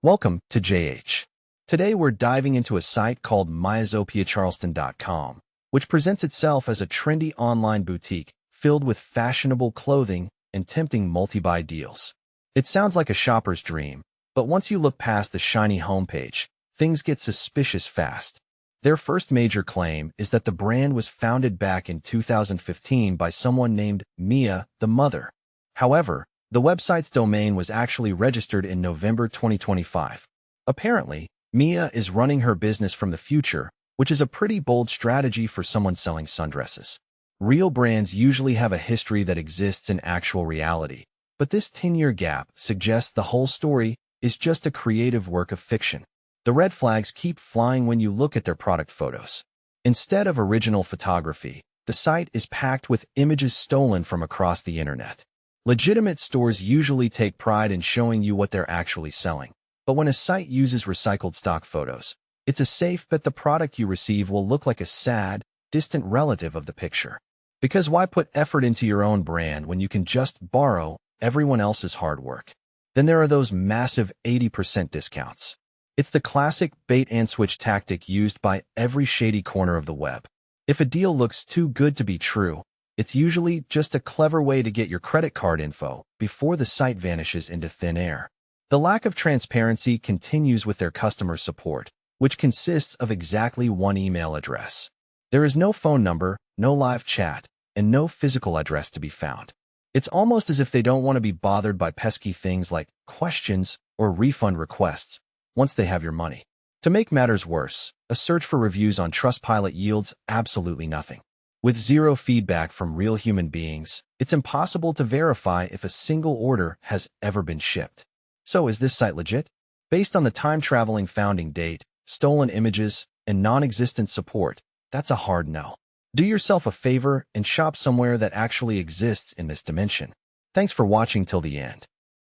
Welcome to JH. Today we're diving into a site called Charleston.com, which presents itself as a trendy online boutique filled with fashionable clothing and tempting multi-buy deals. It sounds like a shopper's dream, but once you look past the shiny homepage, things get suspicious fast. Their first major claim is that the brand was founded back in 2015 by someone named Mia, the mother. However, the website's domain was actually registered in November 2025. Apparently, Mia is running her business from the future, which is a pretty bold strategy for someone selling sundresses. Real brands usually have a history that exists in actual reality, but this 10-year gap suggests the whole story is just a creative work of fiction. The red flags keep flying when you look at their product photos. Instead of original photography, the site is packed with images stolen from across the internet. Legitimate stores usually take pride in showing you what they're actually selling. But when a site uses recycled stock photos, it's a safe bet the product you receive will look like a sad, distant relative of the picture. Because why put effort into your own brand when you can just borrow everyone else's hard work? Then there are those massive 80% discounts. It's the classic bait-and-switch tactic used by every shady corner of the web. If a deal looks too good to be true, it's usually just a clever way to get your credit card info before the site vanishes into thin air. The lack of transparency continues with their customer support, which consists of exactly one email address. There is no phone number, no live chat, and no physical address to be found. It's almost as if they don't want to be bothered by pesky things like questions or refund requests once they have your money. To make matters worse, a search for reviews on Trustpilot yields absolutely nothing. With zero feedback from real human beings, it's impossible to verify if a single order has ever been shipped. So is this site legit? Based on the time-traveling founding date, stolen images, and non-existent support, that's a hard no. Do yourself a favor and shop somewhere that actually exists in this dimension. Thanks for watching till the end.